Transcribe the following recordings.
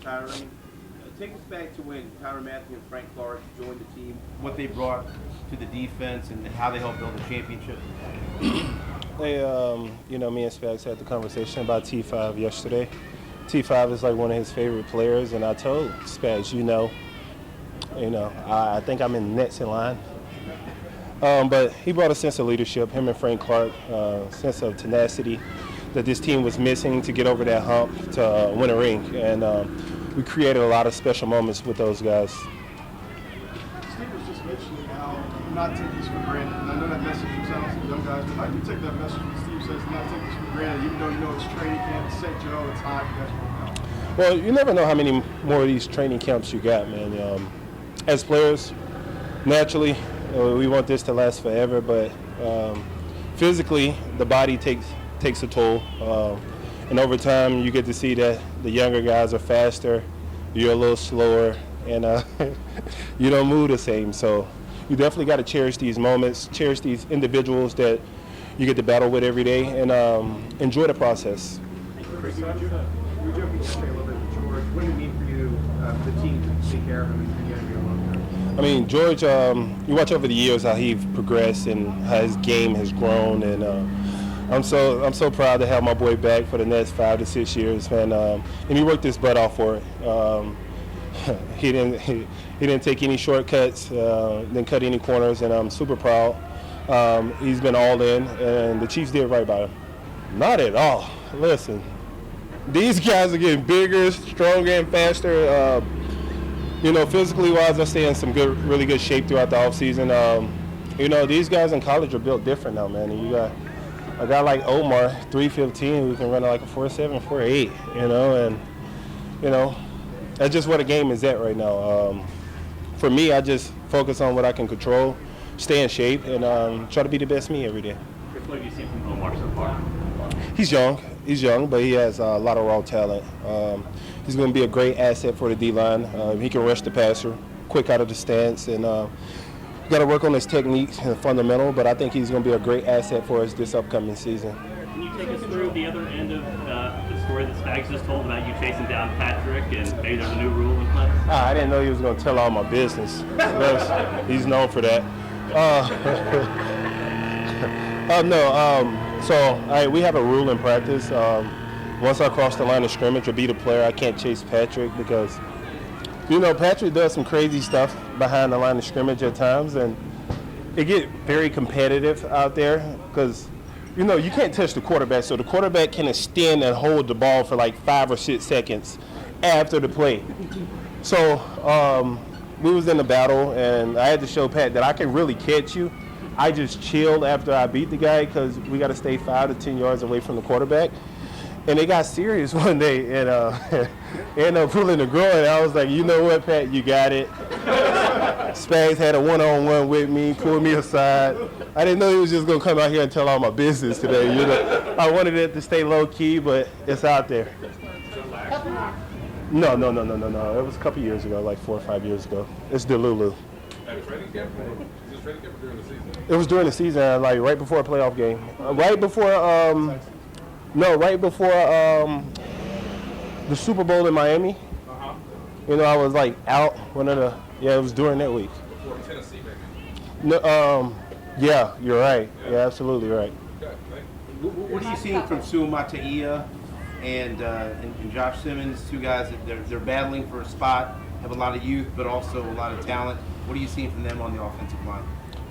retiring. Take us back to when Tyrann Mathieu and Frank Clark joined the team, what they brought to the defense, and how they helped build the championship. They, me and Spags had the conversation about T5 yesterday. T5 is like one of his favorite players, and I told Spags, I think I'm in next in line. But he brought a sense of leadership, him and Frank Clark, sense of tenacity that this team was missing to get over that hump to win a ring. And we created a lot of special moments with those guys. Steve was just mentioning how not take this for granted. And I know that message was out to the young guys, but how do you take that message when Steve says not take this for granted, even though you know it's training camp, it's St. Joe, it's hot, you guys won't come? Well, you never know how many more of these training camps you got, man. As players, naturally, we want this to last forever, but physically, the body takes a toll. And over time, you get to see that the younger guys are faster, you're a little slower, and you don't move the same. So you definitely got to cherish these moments, cherish these individuals that you get to battle with every day, and enjoy the process. Chris, you were joking yesterday a little bit with George. What did it mean for you, the team, to take care of him and get him your long term? I mean, George, you watch over the years how he's progressed and how his game has grown, and I'm so proud to have my boy back for the next 5 to 6 years, man. And he worked his butt off for it. He didn't take any shortcuts, didn't cut any corners, and I'm super proud. He's been all in, and the Chiefs did right by him. Not at all. Listen, these guys are getting bigger, stronger, and faster. Physically wise, I stay in some really good shape throughout the offseason. These guys in college are built different now, man. And you got a guy like Omar, 315, who can run like a 4.7, 4.8, and that's just where the game is at right now. For me, I just focus on what I can control, stay in shape, and try to be the best me every day. What have you seen from Omar so far? He's young, but he has a lot of raw talent. He's going to be a great asset for the D-line. He can rush the passer, quick out of the stance, and got to work on his technique and fundamental, but I think he's going to be a great asset for us this upcoming season. Can you take us through the other end of the story that Spags just told about you chasing down Patrick, and maybe there's a new rule in place? I didn't know he was going to tell all my business. He's known for that. We have a rule in practice. Once I cross the line of scrimmage or beat a player, I can't chase Patrick because, Patrick does some crazy stuff behind the line of scrimmage at times, and it gets very competitive out there because, you can't touch the quarterback, so the quarterback can extend and hold the ball for like 5 or 6 seconds after the play. So we was in the battle, and I had to show Pat that I can really catch you. I just chilled after I beat the guy because we got to stay 5 to 10 yards away from the quarterback. And they got serious one day and ended up pulling the groin. I was like, you know what, Pat, you got it. Spags had a one-on-one with me, pulled me aside. I didn't know he was just going to come out here and tell all my business today. I wanted it to stay low-key, but it's out there. No. It was a couple years ago, like 4 or 5 years ago. It's Delulu. At training camp? Is this training camp or during the season? It was during the season, like right before a playoff game. Right before the Super Bowl in Miami. I was like out it was during that week. Before Tennessee, maybe? No, yeah, you're right. Yeah, absolutely right. Okay, What are you seeing from Suamataia and Josh Simmons, two guys that they're battling for a spot, have a lot of youth, but also a lot of talent. What are you seeing from them on the offensive line?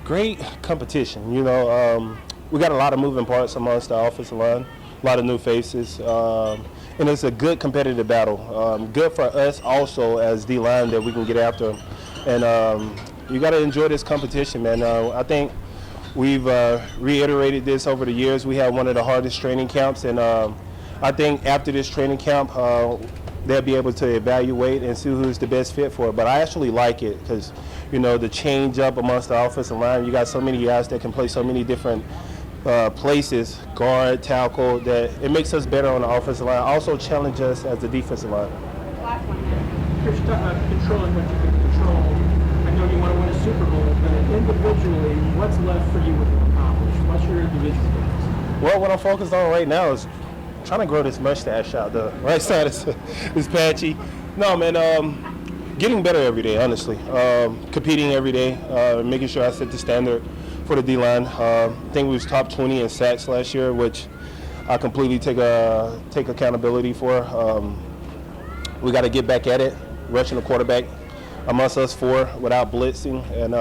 Great competition. We got a lot of moving parts amongst the offensive line, a lot of new faces, and it's a good competitive battle. Good for us also as D-line that we can get after them. And you got to enjoy this competition, man. I think we've reiterated this over the years. We had one of the hardest training camps, and I think after this training camp, they'll be able to evaluate and see who's the best fit for it. But I actually like it because, the change up amongst the offensive line, you got so many guys that can play so many different places, guard, tackle, that it makes us better on the offensive line. Also challenge us as the defensive line. Last one now. Chris, you talk about controlling what you can control. I know you want to win a Super Bowl, but individually, what's left for you to accomplish? What's your individual goals? Well, what I'm focused on right now is trying to grow this mustache out. The right side is patchy. No, man, getting better every day, honestly. Competing every day, making sure I set the standard for the D-line. I think we was top 20 in sacks last year, which I completely take accountability for. We got to get back at it, rushing the quarterback amongst us four without blitzing, and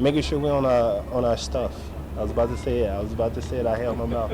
making sure we're on our stuff. I was about to say it. I held my mouth.